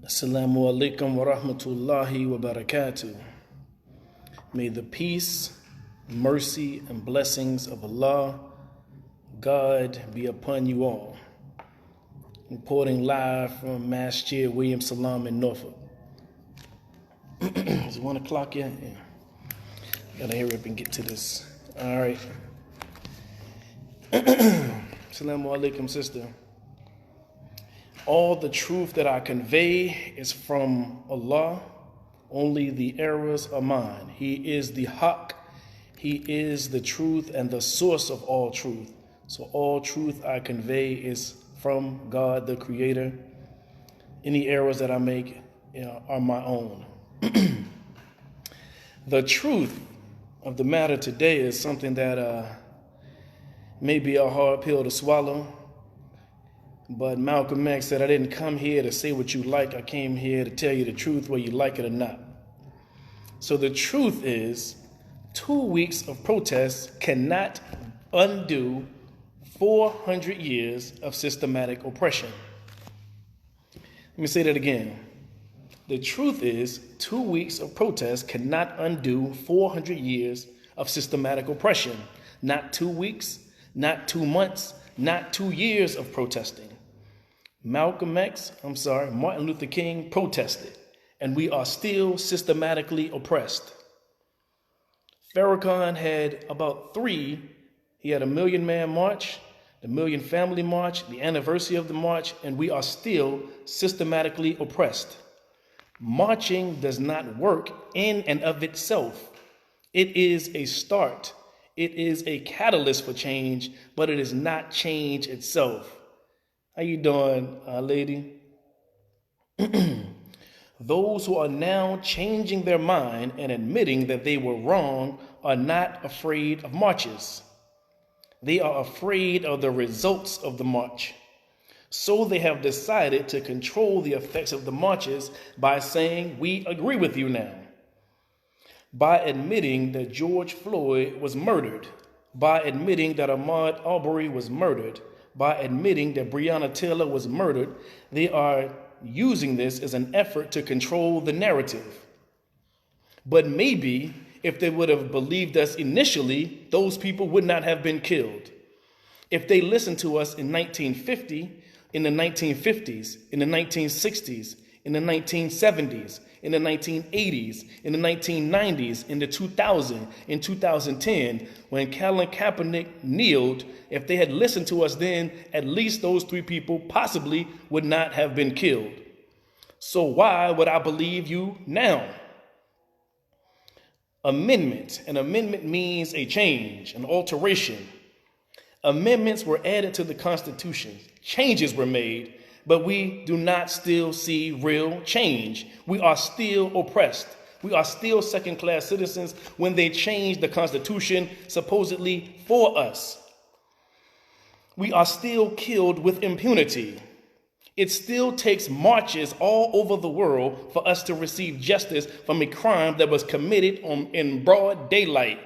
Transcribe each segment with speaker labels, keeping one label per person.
Speaker 1: Assalamu alaikum wa rahmatullahi wa barakatuh. May the peace, mercy, and blessings of Allah, God, be upon you all. Reporting live from Masjid William Salam in Norfolk. Is it 1 o'clock yet? Yeah. Gotta hurry up and get to this. All right. Assalamu alaikum, sister. All the truth that I convey is from Allah. Only the errors are mine. He is the Haqq. He is the truth and the source of all truth. So all truth I convey is from God, the Creator. Any errors that I make are my own. The truth of the matter today is something that may be a hard pill to swallow. But Malcolm X said, I didn't come here to say what you like. I came here to tell you the truth, whether you like it or not. So the truth is, 2 weeks of protests cannot undo 400 years of systematic oppression. Let me say that again. The truth is, 2 weeks of protests cannot undo 400 years of systematic oppression. Not 2 weeks, not 2 months, not 2 years of protesting. Martin Luther King protested, and we are still systematically oppressed. Farrakhan had about 3. He had a Million Man March, the Million Family March, the anniversary of the march, and we are still systematically oppressed. Marching does not work in and of itself. It is a start. It is a catalyst for change, but it is not change itself. How you doing, lady? Those who are now changing their mind and admitting that they were wrong are not afraid of marches. They are afraid of the results of the march. So they have decided to control the effects of the marches by saying, we agree with you now. By admitting that George Floyd was murdered, by admitting that Ahmaud Arbery was murdered, by admitting that Breonna Taylor was murdered, they are using this as an effort to control the narrative. But maybe if they would have believed us initially, those people would not have been killed. If they listened to us in 1950, in the 1950s, in the 1960s, in the 1970s, in the 1980s, in the 1990s, in the 2000s, in 2010, when Colin Kaepernick kneeled, if they had listened to us then, at least those 3 people possibly would not have been killed. So why would I believe you now? Amendment. An amendment means a change, an alteration. Amendments were added to the Constitution. Changes were made. But we do not still see real change. We are still oppressed. We are still second-class citizens when they changed the Constitution supposedly for us. We are still killed with impunity. It still takes marches all over the world for us to receive justice from a crime that was committed in broad daylight,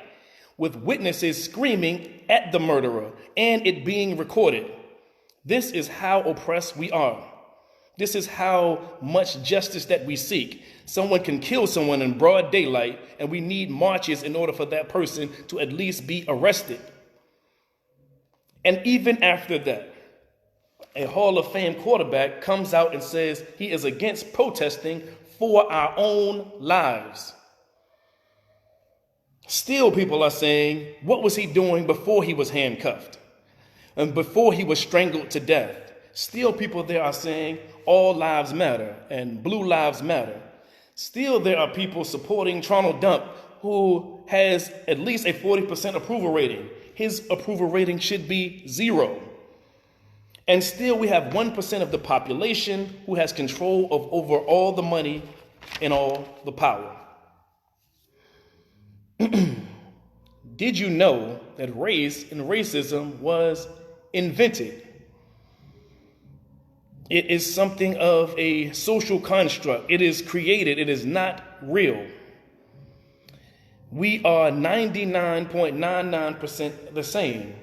Speaker 1: with witnesses screaming at the murderer and it being recorded. This is how oppressed we are. This is how much justice that we seek. Someone can kill someone in broad daylight, and we need marches in order for that person to at least be arrested. And even after that, a Hall of Fame quarterback comes out and says he is against protesting for our own lives. Still, people are saying, what was he doing before he was handcuffed? And before he was strangled to death? Still people there are saying all lives matter and blue lives matter. Still there are people supporting Tronald Dump who has at least a 40% approval rating. His approval rating should be 0. And still we have 1% of the population who has control over all the money and all the power. Did you know that race and racism was invented? It is something of a social construct. It is created. It is not real. We are 99.99% the same.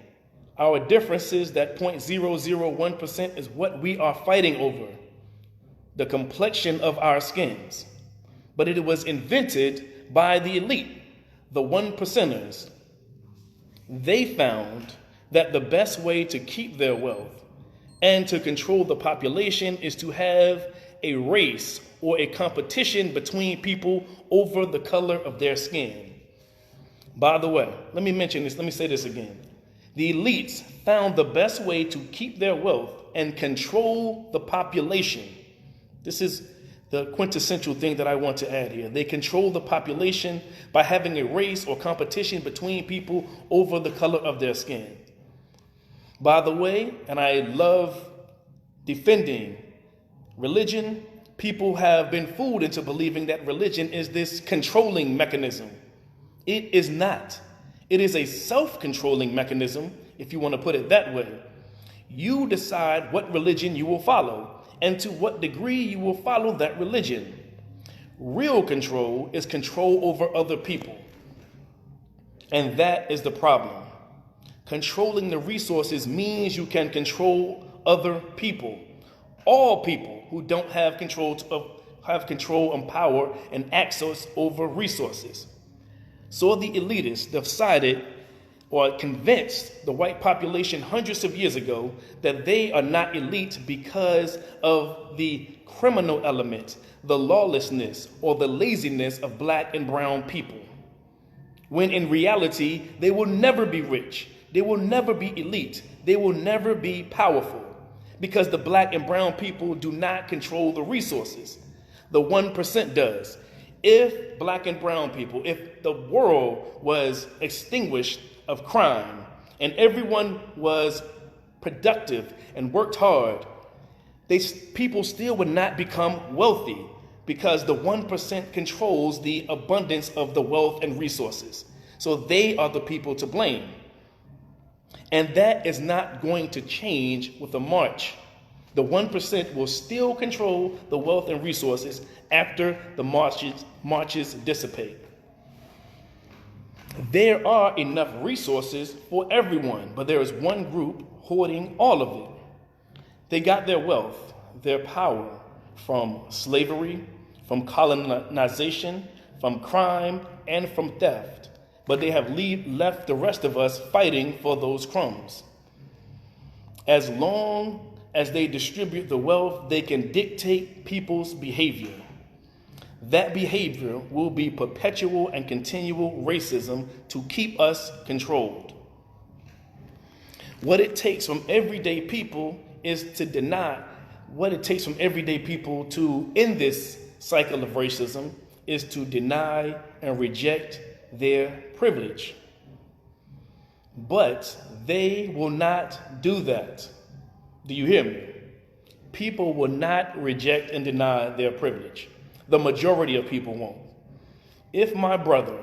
Speaker 1: Our differences, that 0.001%, is what we are fighting over, the complexion of our skins. But it was invented by the elite, the 1%ers. They found that the best way to keep their wealth and to control the population is to have a race or a competition between people over the color of their skin. By the way, let me say this again. The elites found the best way to keep their wealth and control the population. This is the quintessential thing that I want to add here. They control the population by having a race or competition between people over the color of their skin. By the way, and I love defending religion, people have been fooled into believing that religion is this controlling mechanism. It is not. It is a self-controlling mechanism, if you want to put it that way. You decide what religion you will follow and to what degree you will follow that religion. Real control is control over other people. And that is the problem. Controlling the resources means you can control other people. All people who don't have control and power and access over resources. So the elitists decided or convinced the white population hundreds of years ago that they are not elite because of the criminal element, the lawlessness, or the laziness of black and brown people. When in reality, they will never be rich. They will never be elite. They will never be powerful because the black and brown people do not control the resources. The 1% does. If black and brown people, if the world was extinguished of crime and everyone was productive and worked hard, people still would not become wealthy because the 1% controls the abundance of the wealth and resources. So they are the people to blame. And that is not going to change with a march. The 1% will still control the wealth and resources after the marches dissipate. There are enough resources for everyone, but there is one group hoarding all of it. They got their wealth, their power from slavery, from colonization, from crime, and from theft. But they have left the rest of us fighting for those crumbs. As long as they distribute the wealth, they can dictate people's behavior. That behavior will be perpetual and continual racism to keep us controlled. What it takes from everyday people is to deny, what it takes from everyday people to end this cycle of racism is to deny and reject their privilege. But they will not do that. Do you hear me? People will not reject and deny their privilege. The majority of people won't. If my brother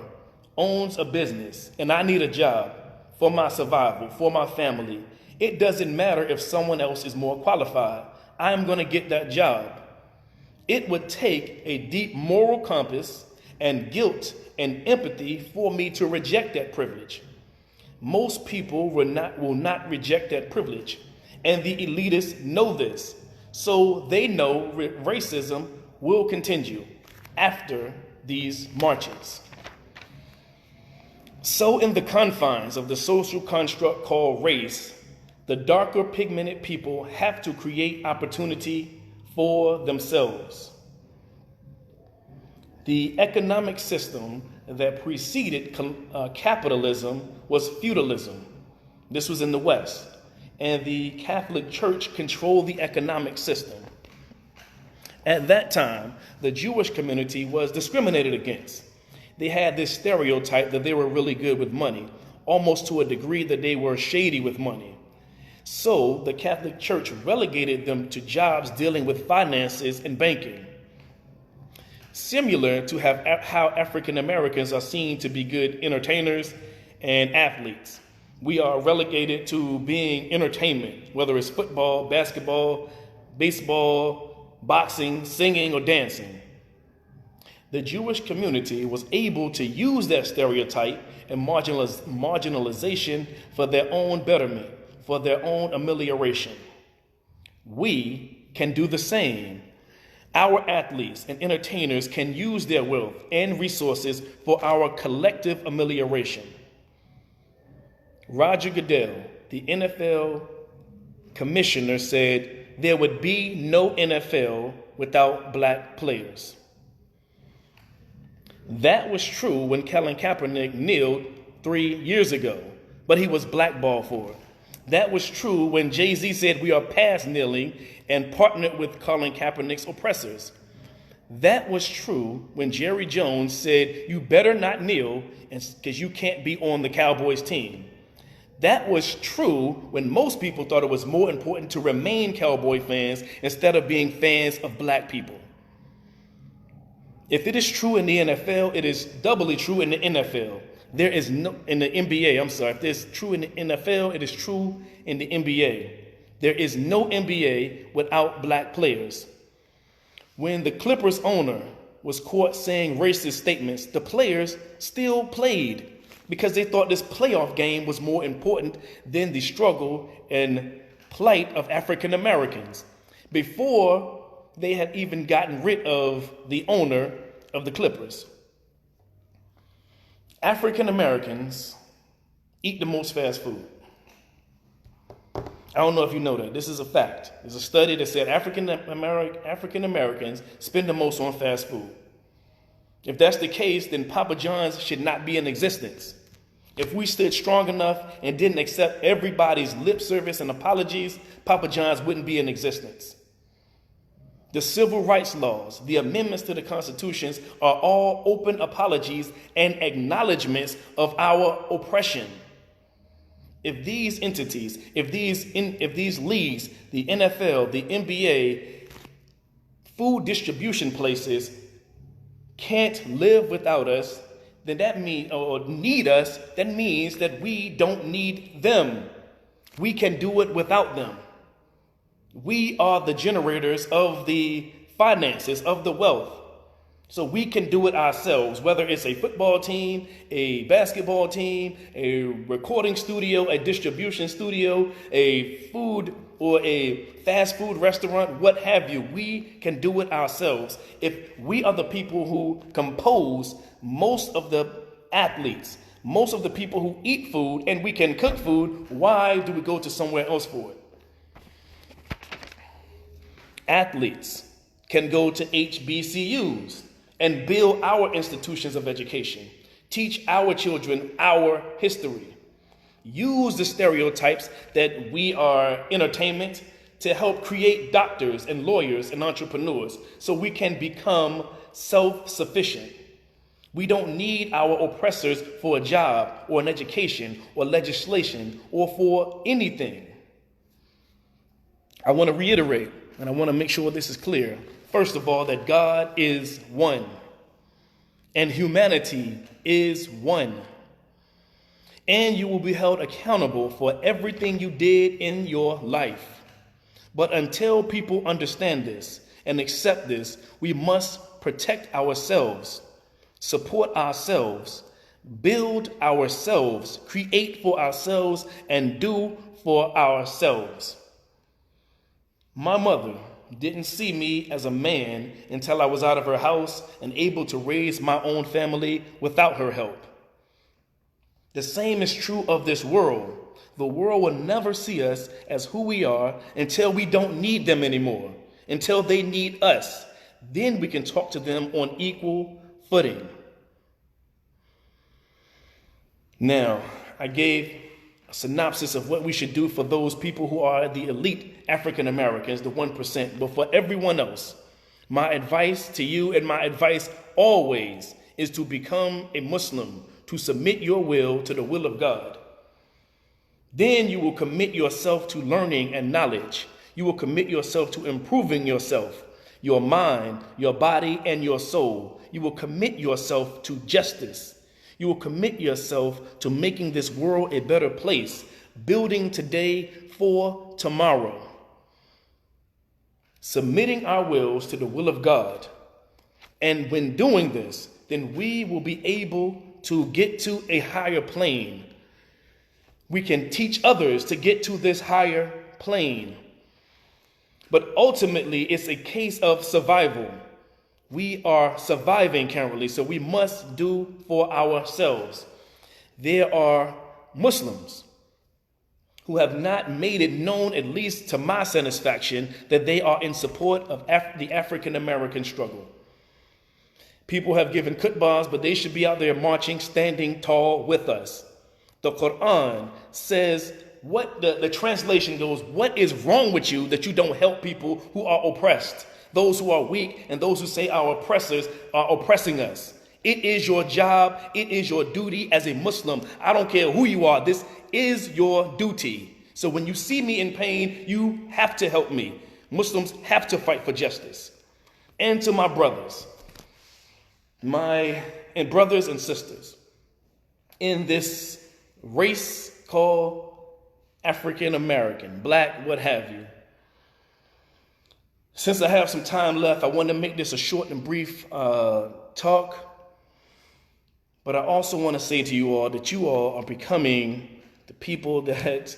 Speaker 1: owns a business and I need a job for my survival, for my family, it doesn't matter if someone else is more qualified. I'm going to get that job. It would take a deep moral compass and guilt and empathy for me to reject that privilege. Most people will not reject that privilege, and the elitists know this. So they know racism will continue after these marches. So in the confines of the social construct called race, the darker pigmented people have to create opportunity for themselves. The economic system that preceded capitalism was feudalism. This was in the West, and the Catholic Church controlled the economic system. At that time, the Jewish community was discriminated against. They had this stereotype that they were really good with money, almost to a degree that they were shady with money. So the Catholic Church relegated them to jobs dealing with finances and banking. Similar to how African Americans are seen to be good entertainers and athletes. We are relegated to being entertainment, whether it's football, basketball, baseball, boxing, singing, or dancing. The Jewish community was able to use that stereotype and marginalization for their own betterment, for their own amelioration. We can do the same. Our athletes and entertainers can use their wealth and resources for our collective amelioration. Roger Goodell, the NFL commissioner, said there would be no NFL without black players. That was true when Colin Kaepernick kneeled 3 years ago, but he was blackballed for it. That was true when Jay-Z said we are past kneeling and partnered with Colin Kaepernick's oppressors. That was true when Jerry Jones said you better not kneel because you can't be on the Cowboys team. That was true when most people thought it was more important to remain Cowboy fans instead of being fans of black people. If it is true in the NFL, it is doubly true in the NFL. There is no, in the NBA, if it's true in the NFL, it is true in the NBA. There is no NBA without black players. When the Clippers owner was caught saying racist statements, the players still played because they thought this playoff game was more important than the struggle and plight of African Americans. Before they had even gotten rid of the owner of the Clippers. African Americans eat the most fast food. I don't know if you know that. This is a fact. There's a study that said African Americans spend the most on fast food. If that's the case, then Papa John's should not be in existence. If we stood strong enough and didn't accept everybody's lip service and apologies, Papa John's wouldn't be in existence. The civil rights laws, the amendments to the constitutions are all open apologies and acknowledgments of our oppression. If these entities, if these leagues, the NFL, the NBA, food distribution places can't live without us, then that means, or need us, that means that we don't need them. We can do it without them. We are the generators of the finances, of the wealth. So we can do it ourselves, whether it's a football team, a basketball team, a recording studio, a distribution studio, a food or a fast food restaurant, what have you. We can do it ourselves. If we are the people who compose most of the athletes, most of the people who eat food, and we can cook food, why do we go to somewhere else for it? Athletes can go to HBCUs and build our institutions of education, teach our children our history, use the stereotypes that we are entertainment to help create doctors and lawyers and entrepreneurs so we can become self-sufficient. We don't need our oppressors for a job or an education or legislation or for anything. I want to reiterate, and I want to make sure this is clear. First of all, that God is one and humanity is one. And you will be held accountable for everything you did in your life. But until people understand this and accept this, we must protect ourselves, support ourselves, build ourselves, create for ourselves, and do for ourselves. My mother didn't see me as a man until I was out of her house and able to raise my own family without her help. The same is true of this world. The world will never see us as who we are until we don't need them anymore, until they need us. Then we can talk to them on equal footing. Now, I gave a synopsis of what we should do for those people who are the elite African Americans, the 1%. But for everyone else, my advice to you and my advice always is to become a Muslim, to submit your will to the will of God. Then you will commit yourself to learning and knowledge. You will commit yourself to improving yourself, your mind, your body, and your soul. You will commit yourself to justice. You will commit yourself to making this world a better place, building today for tomorrow. Submitting our wills to the will of God. And when doing this, then we will be able to get to a higher plane. We can teach others to get to this higher plane. But ultimately, it's a case of survival. We are surviving currently, so we must do for ourselves. There are Muslims who have not made it known, at least to my satisfaction, that they are in support of the African American struggle. People have given khutbahs, but they should be out there marching, standing tall with us. The Quran says, what the translation goes, what is wrong with you that you don't help people who are oppressed, those who are weak, and those who say our oppressors are oppressing us? It is your job. It is your duty as a Muslim. I don't care who you are. This is your duty. So when you see me in pain, you have to help me. Muslims have to fight for justice. And to my brothers, and brothers and sisters in this race called African American, black, what have you. Since I have some time left, I want to make this a short and brief talk. But I also want to say to you all that you all are becoming the people that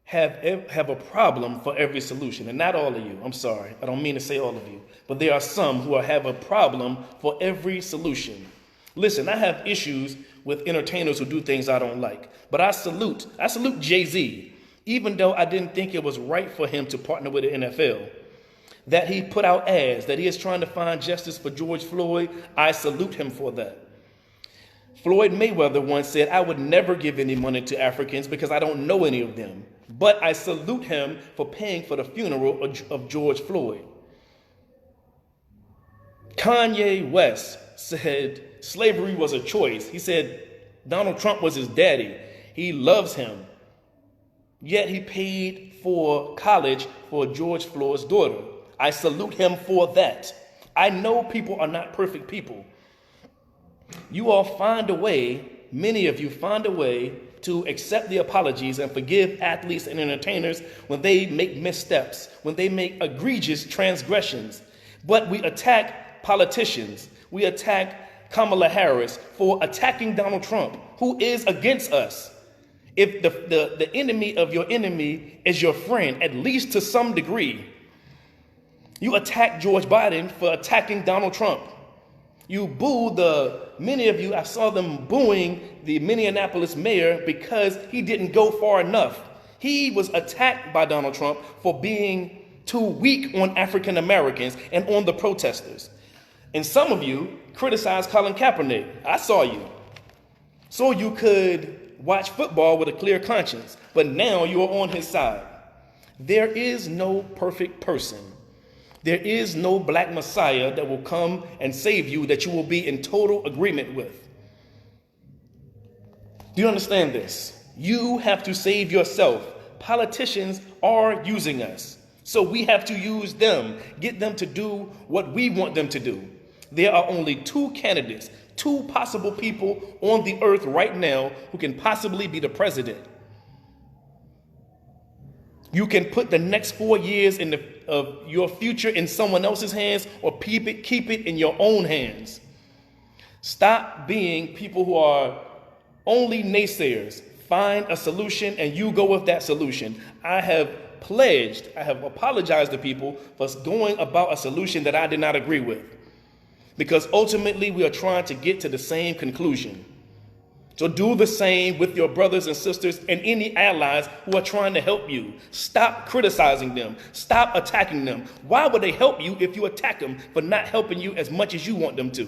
Speaker 1: have a problem for every solution. And not all of you. I'm sorry. I don't mean to say all of you. But there are some who have a problem for every solution. Listen, I have issues with entertainers who do things I don't like. But I salute Jay-Z, even though I didn't think it was right for him to partner with the NFL. That he put out ads, that he is trying to find justice for George Floyd, I salute him for that. Floyd Mayweather once said, I would never give any money to Africans because I don't know any of them. But I salute him for paying for the funeral of George Floyd. Kanye West said slavery was a choice. He said Donald Trump was his daddy. He loves him. Yet he paid for college for George Floyd's daughter. I salute him for that. I know people are not perfect people. You all find a way, many of you find a way to accept the apologies and forgive athletes and entertainers when they make missteps, when they make egregious transgressions. But we attack politicians. We attack Kamala Harris for attacking Donald Trump, who is against us. If the enemy of your enemy is your friend, at least to some degree, you attack George Biden for attacking Donald Trump. You boo many of you, I saw them booing the Minneapolis mayor because he didn't go far enough. He was attacked by Donald Trump for being too weak on African Americans and on the protesters. And some of you criticized Colin Kaepernick. I saw you. So you could watch football with a clear conscience, but now you are on his side. There is no perfect person. There is no black Messiah that will come and save you that you will be in total agreement with. Do you understand this? You have to save yourself. Politicians are using us. So we have to use them, get them to do what we want them to do. There are only two candidates, two possible people on the earth right now who can possibly be the president. You can put the next 4 years of your future in someone else's hands, or keep it in your own hands. Stop being people who are only naysayers. Find a solution and you go with that solution. I have apologized to people for going about a solution that I did not agree with. Because ultimately we are trying to get to the same conclusion. So do the same with your brothers and sisters and any allies who are trying to help you. Stop criticizing them. Stop attacking them. Why would they help you if you attack them for not helping you as much as you want them to?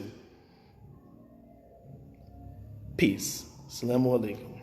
Speaker 1: Peace. Assalamu alaikum.